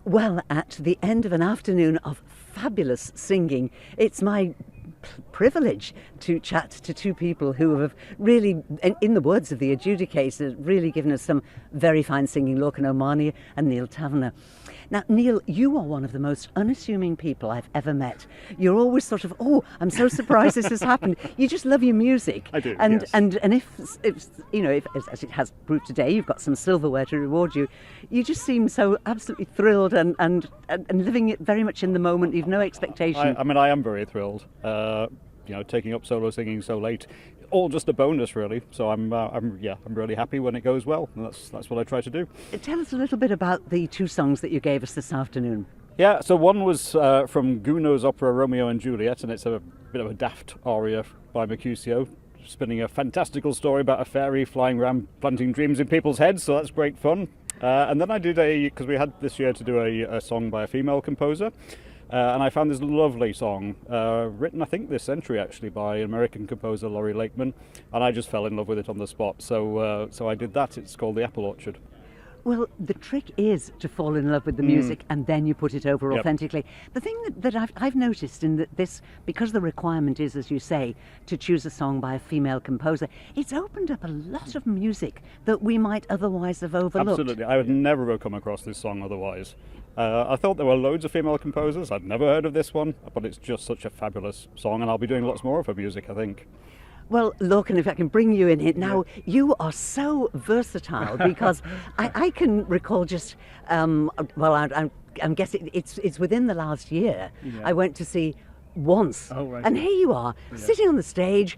Well, at the end of an afternoon of fabulous singing, it's my privilege to chat to two people who have really, in the words of the adjudicator, really given us some very fine singing, Lorcan O'Mahoney and Neil Taverner. Now, Neil, you are one of the most unassuming people I've ever met. You're always sort of, oh, I'm so surprised this has happened. You just love your music. I do, and yes. and if you know, if, as it has proved today, you've got some silverware to reward you. You just seem so absolutely thrilled and living it very much in the moment. You've no expectation. I mean, I am very thrilled. Taking up solo singing so late, all just a bonus, really. So I'm really happy when it goes well, and that's what I try to do. Tell us a little bit about the two songs that you gave us this afternoon. Yeah, so one was from Gounod's opera Romeo and Juliet, and it's a bit of a daft aria by Mercutio, spinning a fantastical story about a fairy flying around planting dreams in people's heads, so that's great fun. And then I did because we had this year to do a song by a female composer, and I found this lovely song, written I think this century actually by American composer Laurie Lakeman, and I just fell in love with it on the spot, so I did that. It's called The Apple Orchard. Well, the trick is to fall in love with the music and then you put it over authentically. The thing that I've noticed in this, because the requirement is, as you say, to choose a song by a female composer, it's opened up a lot of music that we might otherwise have overlooked. Absolutely. I would never have come across this song otherwise. I thought there were loads of female composers. I'd never heard of this one, but it's just such a fabulous song, and I'll be doing lots more of her music, I think. Well, Lorcan, if I can bring you in here. Now, you are so versatile because I can recall just, I'm guessing it's within the last year. Yeah. I went to see once, and here you are, sitting on the stage,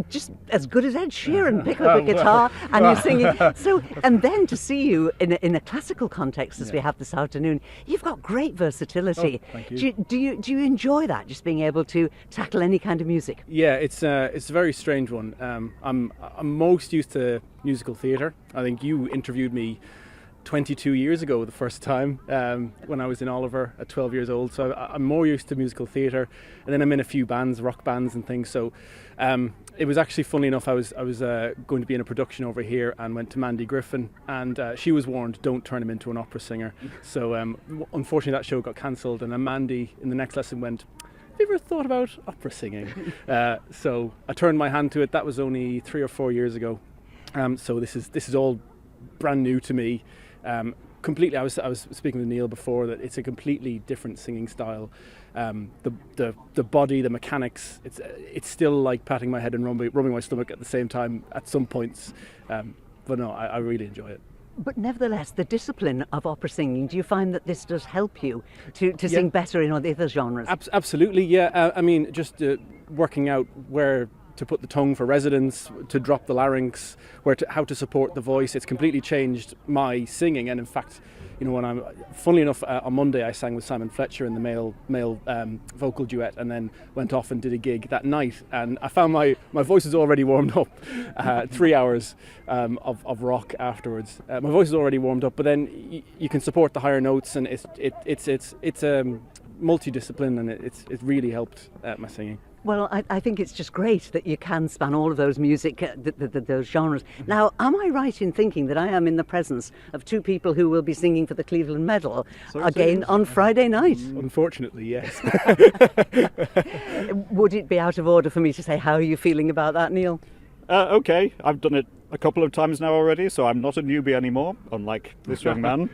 just as good as Ed Sheeran, pick up a guitar and you're singing. So, and then to see you in a classical context as we have this afternoon, you've got great versatility. Oh, thank you. Do you enjoy that, just being able to tackle any kind of music? Yeah, it's a very strange one. I'm most used to musical theatre. I think you interviewed me 22 years ago the first time when I was in Oliver at 12 years old, so I'm more used to musical theatre, and then I'm in a few bands, rock bands and things, so it was actually funny enough, I was going to be in a production over here and went to Mandy Griffin, and she was warned, don't turn him into an opera singer. So unfortunately that show got cancelled, and then Mandy in the next lesson went, have you ever thought about opera singing? So I turned my hand to it. That was only 3 or 4 years ago, so this is all brand new to me. Completely, I was speaking with Neil before that it's a completely different singing style. The body, the mechanics, it's still like patting my head and rubbing my stomach at the same time at some points. But no, I really enjoy it. But nevertheless, the discipline of opera singing, do you find that this does help you to sing better in the other genres? Absolutely, yeah. I mean, just working out where to put the tongue for resonance, to drop the larynx, how to support the voice. It's completely changed my singing, and in fact, when funnily enough, on Monday I sang with Simon Fletcher in the male vocal duet, and then went off and did a gig that night, and I found my voice is already warmed up. 3 hours of rock afterwards. My voice is already warmed up, but then you can support the higher notes, and it's multidiscipline, and it really helped my singing. Well, I think it's just great that you can span all of those music, those genres. Now, am I right in thinking that I am in the presence of two people who will be singing for the Cleavland Medal again on Friday night? Unfortunately, yes. Would it be out of order for me to say, how are you feeling about that, Neil? Okay, I've done it a couple of times now already, so I'm not a newbie anymore, unlike this young man.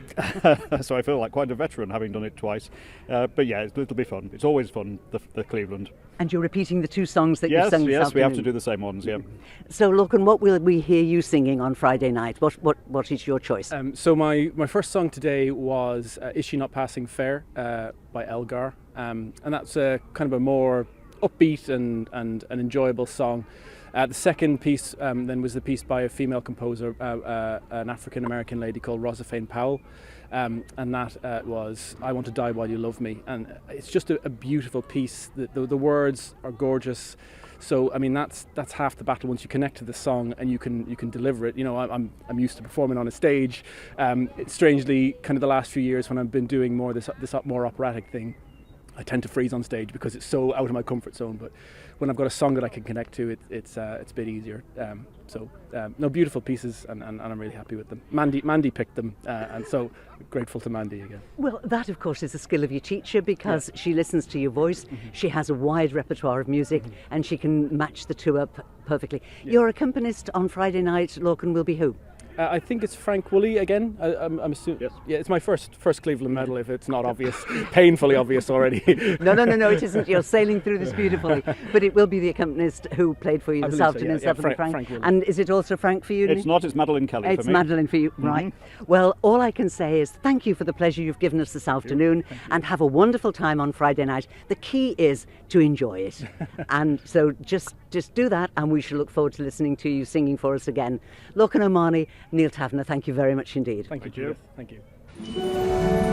So I feel like quite a veteran having done it twice. But yeah, it'll be fun. It's always fun, the Cleveland. And you're repeating the two songs that you've sung this afternoon? Yes, we have to do the same ones, yeah. So, Lorcan, what will we hear you singing on Friday night? What is your choice? So my first song today was Is She Not Passing Fair by Elgar. And that's kind of a more upbeat and an enjoyable song. The second piece then was the piece by a female composer, an African-American lady called Rosaphane Powell, and that was I Want to Die While You Love Me, and it's just a beautiful piece. The words are gorgeous, so I mean that's half the battle. Once you connect to the song and you can deliver it, I'm used to performing on a stage. It's strangely kind of the last few years when I've been doing more this more operatic thing. I tend to freeze on stage because it's so out of my comfort zone. But when I've got a song that I can connect to, it's a bit easier. No, beautiful pieces, and I'm really happy with them. Mandy picked them, and so grateful to Mandy again. Well, that of course is a skill of your teacher, because she listens to your voice. She has a wide repertoire of music, and she can match the two up perfectly. Your accompanist on Friday night, Lorcan, will be who? I think it's Frank Woolley again. I'm assuming. Yes. Yeah, it's my first Cleavland Medal, if it's not obvious, painfully obvious already. No, it isn't. You're sailing through this beautifully. But it will be the accompanist who played for you this afternoon. So, yeah. Frank Woolley. And is it also Frank for you? It's not, it's Madeline Kelly for me. It's Madeline for you, right. Well, all I can say is thank you for the pleasure you've given us this afternoon, and have a wonderful time on Friday night. The key is to enjoy it. And so just do that, and we shall look forward to listening to you singing for us again. Lorcan O'Mahoney, Neil Taverner, thank you very much indeed. Thank you. Thank you.